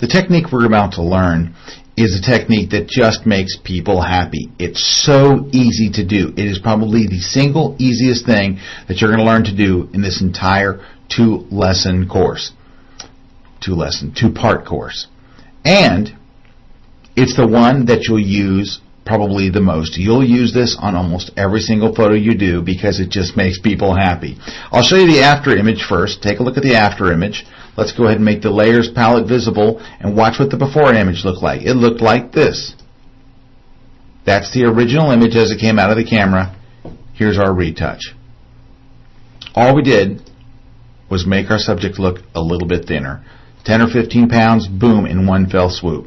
The technique we're about to learn is a technique that just makes people happy. It's so easy to do. It is probably the single easiest thing that you're going to learn to do in this entire two-part course. And it's the one that you'll use probably the most. You'll use this on almost every single photo you do because it just makes people happy. I'll show you the after image first. Take a look at the after image. Let's go ahead and make the layers palette visible and watch what the before image looked like. It looked like this. That's the original image as it came out of the camera. Here's our retouch. All we did was make our subject look a little bit thinner. 10 or 15 pounds, boom, in one fell swoop.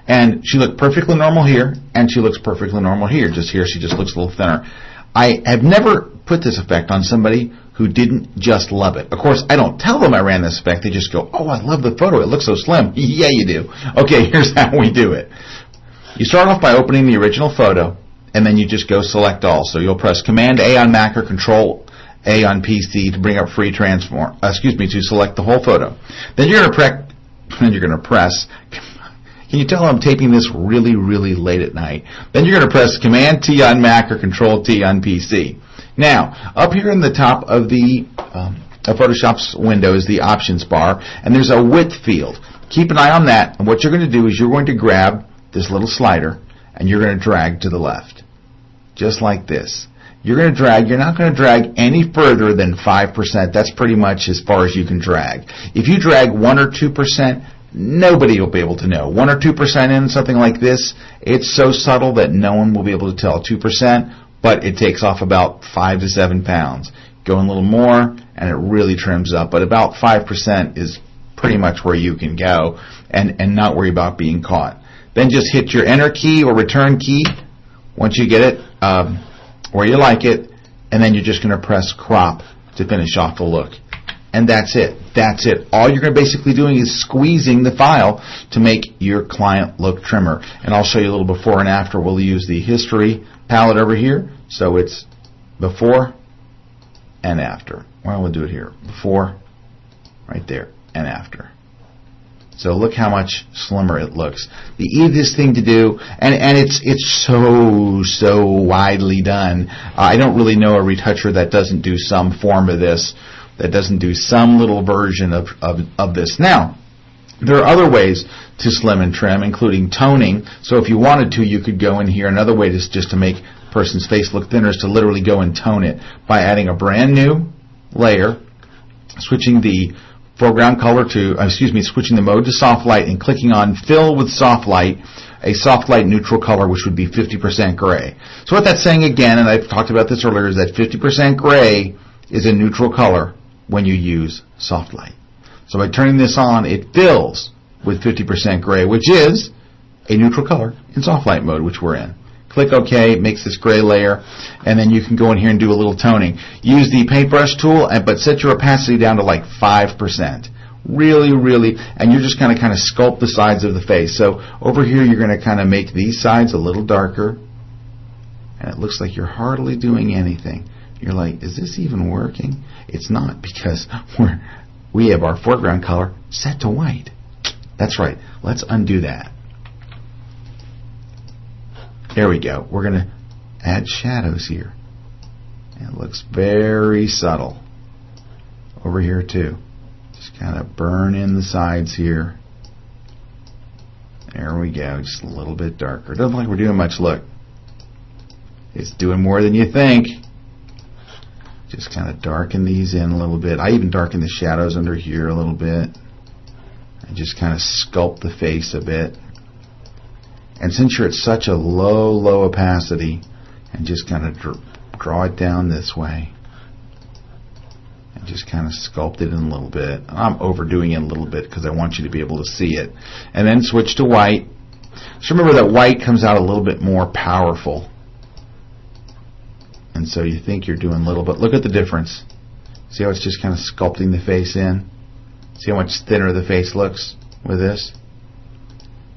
And she looked perfectly normal here, and she looks perfectly normal here. Just here, she just looks a little thinner. I have never put this effect on somebody who didn't just love it. Of course, I don't tell them I ran this effect. They just go, oh, I love the photo. It looks so slim. Yeah, you do. Okay, here's how we do it. You start off by opening the original photo, and then you just go select all. So you'll press Command-A on Mac or Control-A on PC to bring up free transform. To select the whole photo. Then you're going to press. Can you tell I'm taping this really, really late at night? Then you're going to press Command-T on Mac or Control-T on PC. Now, up here in the top of the Photoshop's window is the options bar, and there's a width field. Keep an eye on that, and what you're going to do is you're going to grab this little slider, and you're going to drag to the left, just like this. You're going to drag. You're not going to drag any further than 5%. That's pretty much as far as you can drag. If you drag 1 or 2%, nobody will be able to know. 1 or 2% in something like this, it's so subtle that no one will be able to tell. 2%, but it takes off about 5 to 7 pounds. Go in a little more, and it really trims up. But about 5% is pretty much where you can go and not worry about being caught. Then just hit your Enter key or Return key once you get it where you like it, and then you're just going to press Crop to finish off the look. And that's it. That's it. All you're going to basically doing is squeezing the file to make your client look trimmer. And I'll show you a little before and after. We'll use the history palette over here. So it's before and after. Well, we'll do it here. Before, right there, and after. So look how much slimmer it looks. The easiest thing to do, and it's so widely done. I don't really know a retoucher that doesn't do some form of this, that doesn't do some little version of this. Now, there are other ways to slim and trim, including toning. So if you wanted to, you could go in here. Another way is just to make a person's face look thinner is to literally go and tone it by adding a brand new layer, switching the foreground color switching the mode to soft light and clicking on Fill with Soft Light, a soft light neutral color, which would be 50% gray. So what that's saying again, and I've talked about this earlier, is that 50% gray is a neutral color when you use soft light. So by turning this on, it fills with 50% gray, which is a neutral color in soft light mode, which we're in. Click OK, it makes this gray layer, and then you can go in here and do a little toning. Use the paintbrush tool, but set your opacity down to like 5%. Really, and you're just going to kind of sculpt the sides of the face. So over here, you're going to kind of make these sides a little darker, and it looks like you're hardly doing anything. You're like, is this even working? It's not, because we have our foreground color set to white. That's right. Let's undo that. There we go. We're going to add shadows here. And it looks very subtle. Over here too. Just kind of burn in the sides here. There we go. Just a little bit darker. Doesn't look like we're doing much. Look. It's doing more than you think. Just kind of darken these in a little bit. I even darken the shadows under here a little bit. And just kind of sculpt the face a bit. And since you're at such a low opacity, and just kind of draw it down this way. And just kind of sculpt it in a little bit. I'm overdoing it a little bit because I want you to be able to see it. And then switch to white. So remember that white comes out a little bit more powerful. And so you think you're doing little, but look at the difference. See how it's just kind of sculpting the face in? See how much thinner the face looks with this?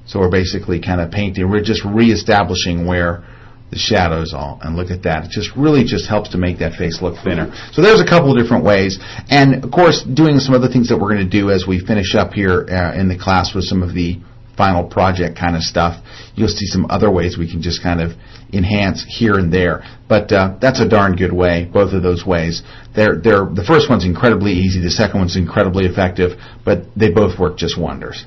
So we're basically kind of painting. We're just reestablishing where the shadows all, and look at that. It just really just helps to make that face look thinner. So there's a couple of different ways. And, of course, doing some other things that we're going to do as we finish up here in the class with some of the final project kind of stuff. You'll see some other ways we can just kind of enhance here and there. But that's a darn good way, both of those ways. The first one's incredibly easy. The second one's incredibly effective, but they both work just wonders.